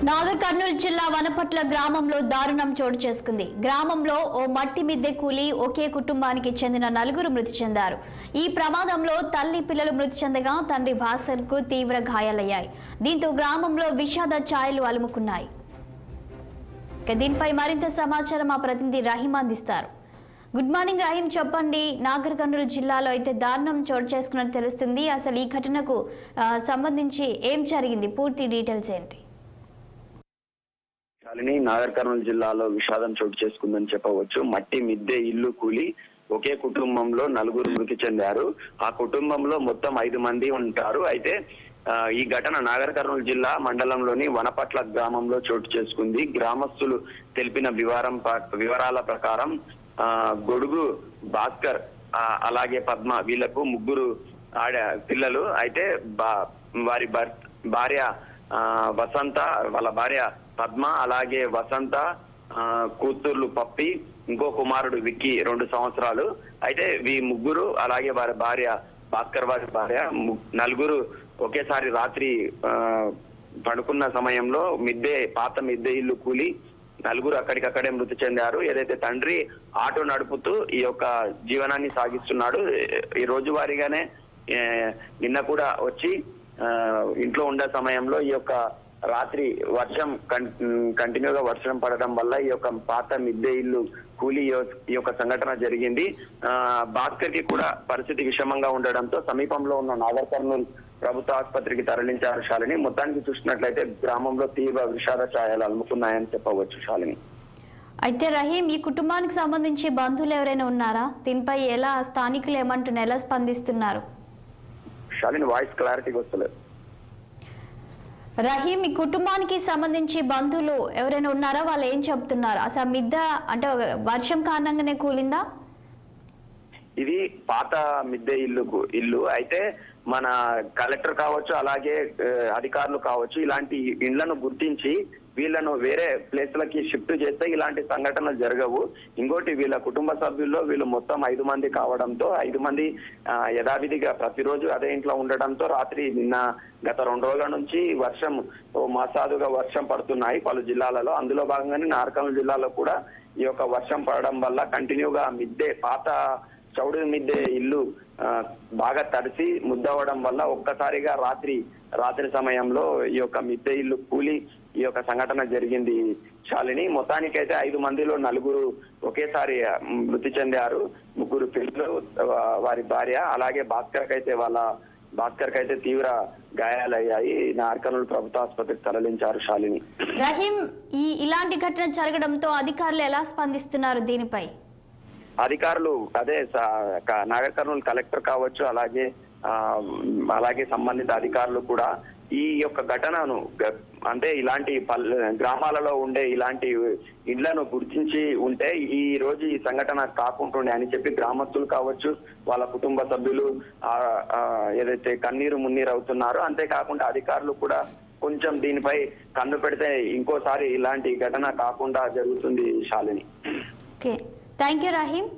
నాగర్ కర్నూలు జిల్లా వనపట్ల గ్రామంలో దారుణం చోటు చేసుకుంది. గ్రామంలో ఓ మట్టి మిద్దె కూలి ఒకే కుటుంబానికి చెందిన 4 మృతి చెందారు. ఈ ప్రమాదంలో తల్లి పిల్లలు మృతి చెందగా తండ్రి భాస్కర్ కు తీవ్ర గాయాలయ్యాయి. దీంతో గ్రామంలో విషాద ఛాయలు అలుముకున్నాయి. దీనిపై మరింత సమాచారం మా ప్రతినిధి రహీం అందిస్తారు. గుడ్ మార్నింగ్ రహీం, చెప్పండి. నాగర్ కర్నూలు జిల్లాలో అయితే దారుణం చోటు చేసుకున్నట్టు తెలుస్తుంది. అసలు ఈ ఘటనకు సంబంధించి ఏం జరిగింది, పూర్తి డీటెయిల్స్ ఏంటి? నాగర్ కర్నూలు జిల్లాలో విషాదం చోటు చేసుకుందని చెప్పవచ్చు. మట్టి మిద్దె ఇల్లు కూలి ఒకే కుటుంబంలో 4 మృతి చెందారు. ఆ కుటుంబంలో మొత్తం 5 మంది ఉంటారు. అయితే ఈ ఘటన నాగర్ కర్నూలు జిల్లా మండలంలోని వనపట్ల గ్రామంలో చోటు చేసుకుంది. గ్రామస్తులు తెలిపిన వివరాల ప్రకారం గొడుగు భాస్కర్ అలాగే పద్మ వీళ్లకు 3 పిల్లలు. అయితే వారి భార్య వసంత, వాళ్ళ భార్య పద్మ, అలాగే వసంత కూతుర్లు పప్పి, ఇంకో కుమారుడు విక్కీ 2 సంవత్సరాలు. అయితే ఈ 3 అలాగే వారి భార్య భాస్కర్ వారి భార్య 4 ఒకేసారి రాత్రి పడుకున్న సమయంలో పాత మిద్దె ఇల్లు కూలి 4 అక్కడికక్కడే మృతి చెందారు. ఏదైతే తండ్రి ఆటో నడుపుతూ ఈ యొక్క జీవనాన్ని సాగిస్తున్నాడు. ఈ రోజువారీగానే నిన్న కూడా వచ్చి ఇంట్లో ఉండే సమయంలో ఈ యొక్క రాత్రి వర్షం కంటిన్యూగా వర్షం పడడం వల్ల ఈ యొక్క పాత మిద్దె ఇల్లు కూలి ఈ యొక్క సంఘటన జరిగింది. భాస్కర్ కి కూడా పరిస్థితి విషమంగా ఉండడంతో సమీపంలో ఉన్న నాగర్ కర్నూలు ప్రభుత్వ ఆసుపత్రికి తరలించారు శాలిని. మొత్తానికి చూసినట్లయితే గ్రామంలో తీవ్ర విషాద ఛాయలు అలుముకున్నాయని చెప్పవచ్చు శాలిని. అయితే రహీం, ఈ కుటుంబానికి సంబంధించి బంధువులు ఎవరైనా ఉన్నారా? దీనిపై ఎలా స్థానికులు ఏమంటున్నారు, ఎలా స్పందిస్తున్నారు? శాలిని వాయిస్ క్లారిటీగా వస్తలేదు. రహీం, ఈ కుటుంబానికి సంబంధించి బంధువులు ఎవరైనా ఉన్నారా? వాళ్ళు ఏం చెప్తున్నారు? అసలు మిద్దె అంటే వర్షం కారణంగానే కూలిందా? ఇది పాత మిద్దె ఇల్లు. అయితే మన కలెక్టర్ కావచ్చు, అలాగే అధికారులు కావచ్చు, ఇలాంటి ఇండ్లను గుర్తించి వీళ్ళను వేరే ప్లేస్లకి షిఫ్ట్ చేస్తే ఇలాంటి సంఘటనలు జరగవు. ఇంకోటి, వీళ్ళ కుటుంబ సభ్యుల్లో వీళ్ళు మొత్తం 5 మంది కావడంతో 5 మంది యథావిధిగా ప్రతిరోజు అదే ఇంట్లో ఉండడంతో రాత్రి గత 2 రోజుల నుంచి మోసాదుగా వర్షం పడుతున్నాయి పలు జిల్లాలలో. అందులో భాగంగానే నాగర్ కర్నూలు జిల్లాలో కూడా ఈ యొక్క వర్షం పడడం వల్ల కంటిన్యూగా పాత చౌడు మిద్దె ఇల్లు బాగా తడిసి ముద్దవడం వల్ల ఒక్కసారిగా రాత్రి సమయంలో ఈ యొక్క మిద్దె ఇల్లు కూలి ఈ యొక్క సంఘటన జరిగింది శాలిని. మొత్తానికైతే 5 మందిలో 4 ఒకేసారి మృతి చెందారు. 3 పిల్లలు, వారి భార్య, అలాగే భాస్కర్ కైతే తీవ్ర గాయాలయ్యాయి. నాగర్ కర్నూలు ప్రభుత్వ ఆసుపత్రికి తరలించారు శాలిని. రహీం, ఇలాంటి ఘటన జరగడంతో అధికారులు ఎలా స్పందిస్తున్నారు దీనిపై? అధికారులు అదే నాగర్ కర్నూలు కలెక్టర్ కావచ్చు, అలాగే సంబంధిత అధికారులు కూడా ఈ యొక్క ఘటనను అంటే ఇలాంటి గ్రామాలలో ఉండే ఇలాంటి ఇండ్లను గుర్తించి ఉంటే ఈ రోజు ఈ సంఘటన కాకుంటుండే అని చెప్పి గ్రామస్తులు కావచ్చు, వాళ్ళ కుటుంబ సభ్యులు ఏదైతే కన్నీరు మున్నీరు అవుతున్నారో, అంతేకాకుండా అధికారులు కూడా కొంచెం దీనిపై కన్ను పెడితే ఇంకోసారి ఇలాంటి ఘటన కాకుండా జరుగుతుంది Shalini. Okay, thank you Rahim.